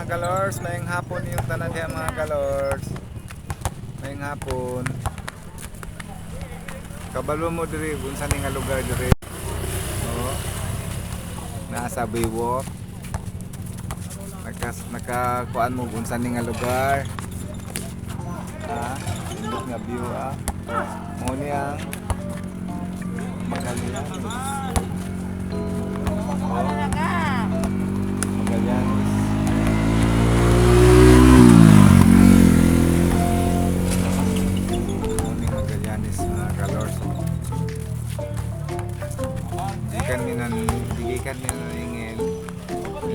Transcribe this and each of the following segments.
kalors, mayang hapon yung tanan diha mga kalors. Mayang hapon. Kabalo mo diri unsa ni nga lugar diri? Oh. Nasa Baywalk. Nakakuan mo unsa ni nga lugar? Indot nga view Mo ni ang Magallanes. Magallanes. Magallanes mga kalors. Digikan mi nan ingin.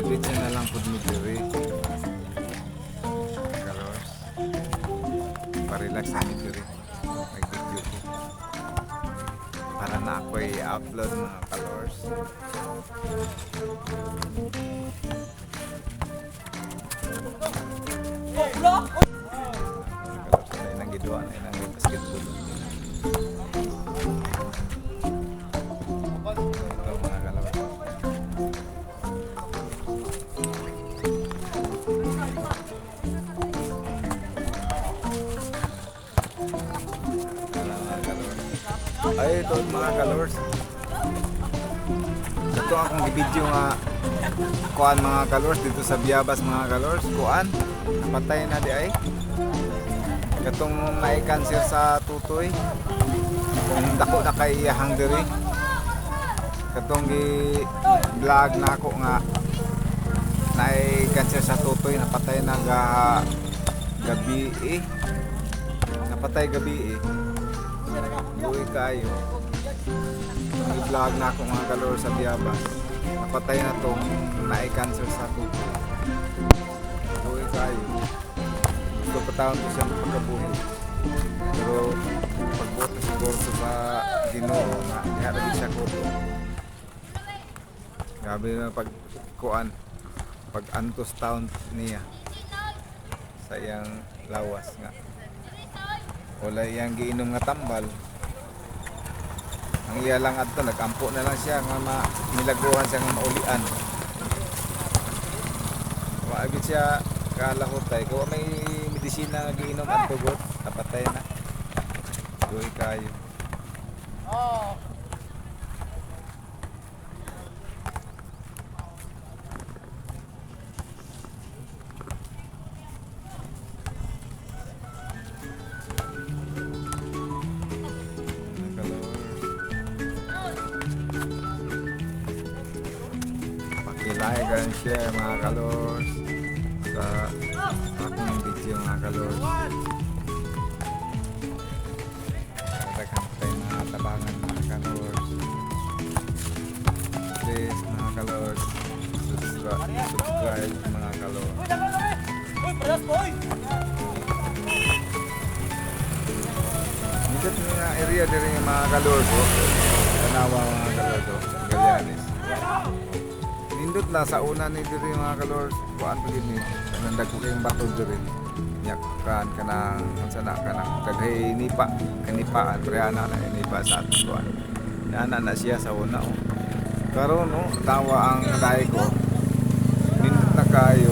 Dito na lang pud mi diri. Kalors. Pa-relax na mi diri. Mag-video ko. Para na ako i-upload mga kalors. Ay nang giduan, ay nang basketball. Ito mga kalors. Ay ito mga kalors. Ito akong i-video nga kuan mga kalors dito sa Biabas mga kalors. Kuan, napatay na di ay. Katong na-cancer sa tutoy. Kung dako na kay iyahang diri. Katong gi-vlog na ako nga na-cancer sa tutoy, napatay na gabi Napatay gabi Buhay kayo. I-vlog na ako mga kalor sa Biabas. Napatay na tong na-cancer sa tutoy. Buhay kayo. Gusto pa taon ko siya pagkabuhay. Pero pagboto siguro sa Ginoo na iharap siya ko. Grabe na pagkuan. Pag-antos taon niya sa iyang lawas nga. Wala iyang giinom nga tambal. Ang iya lang adto nagampo na lang siya nga milaguhan siya nga maulian. Maagit siya kalahutay kung may medisina nga giinom adto got napatay na. Duhay kayo. Like and share mga kalors sa aking video mga kalors. Daghang tayo mga tabangan mga kalors. Please mga kalors, subscribe mga kalors. Nindot mga area diri mga kalors. Tanawa mga kalors. Magallanes. Nindot na sa una ni diri mga kalors, kuan pagid ni nandag ko kayong bato diri. Nyakan kanang unsa na kanang daghay nipa, kanipaan preana na nipa sa aton kuan. Ana na siya sa una Karon tawa ang dai ko. Nindot na kayo.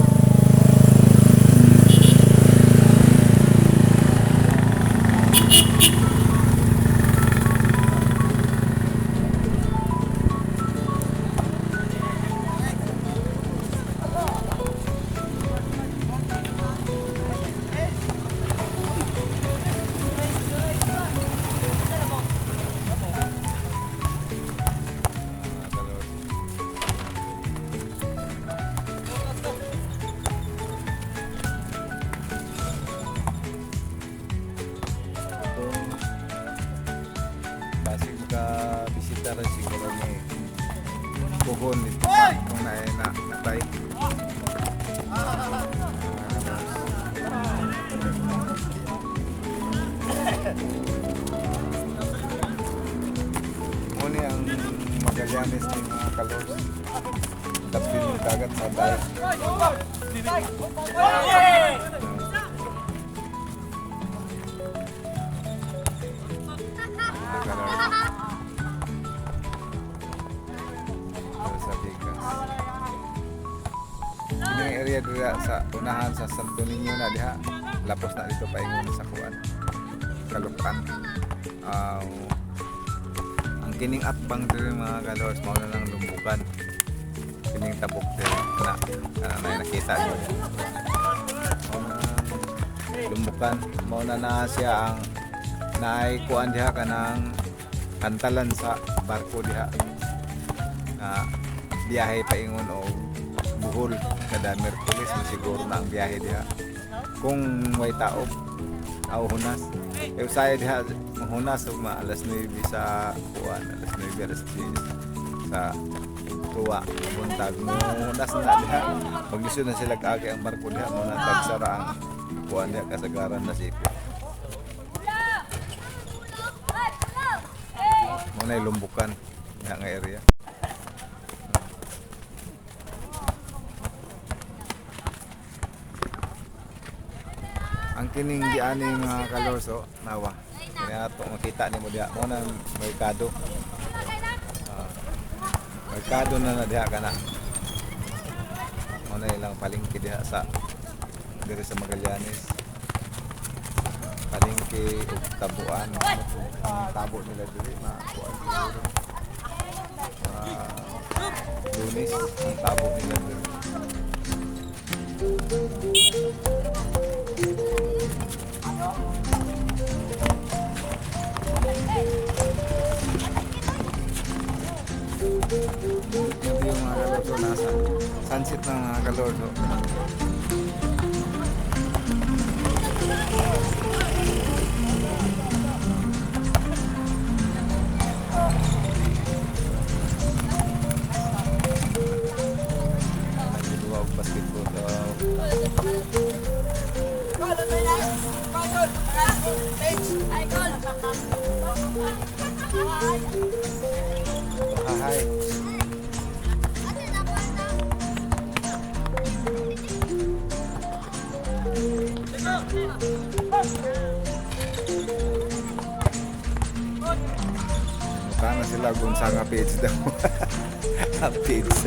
Bisita rin siguro may buhon dito kung natay. Muna ang Magallanes ng mga kalors. Tapos yung kagat sa bayan. area dira sa unahan sa Santo Niño na diha. Lapos na dito paingon sa kuan. Kalukan. Ang kining atbang diri mga kalors mao na lang lumbukan. Kining tabok diri na may nakita niyo. Lumbukan mao na siya ang naay kuan diha kanang kantalan sa barko diha na biyahe paingon o Bohol kada Miyerkules na siguro na ang biyahe diha kung may tao aw hunas e usaya diha hunas ug alas 9 sa kuan alas 9 alas 10 sa tuwa buntag mo hunas na diha maglisod na sila kaagi ang barko diha mo na tagsara ang kuan diha kasagaran na sipyo mo na lumbukan nga area. Ang kining diani mga kalorso nawa kaya ato makita nimo diha mo na merkado merkado na diha kana mo na ilang palengke diha sa diri sa Magallanes palengke ug tabuan ang tabo nila diri na kuan siguro Lunes ang tabo nila diri. Ito yung mga kalorso nasa sunset ng mga kalorso. Nagdudua og basketball hi. Mukha na sila Gonzaga page daw. Page.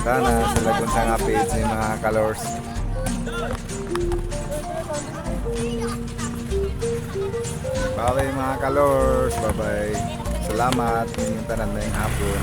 Sana sila Gonzaga page ni mga colors. Bye mga kalors, bye bye. Salamat, inyong tanan na yung hapon.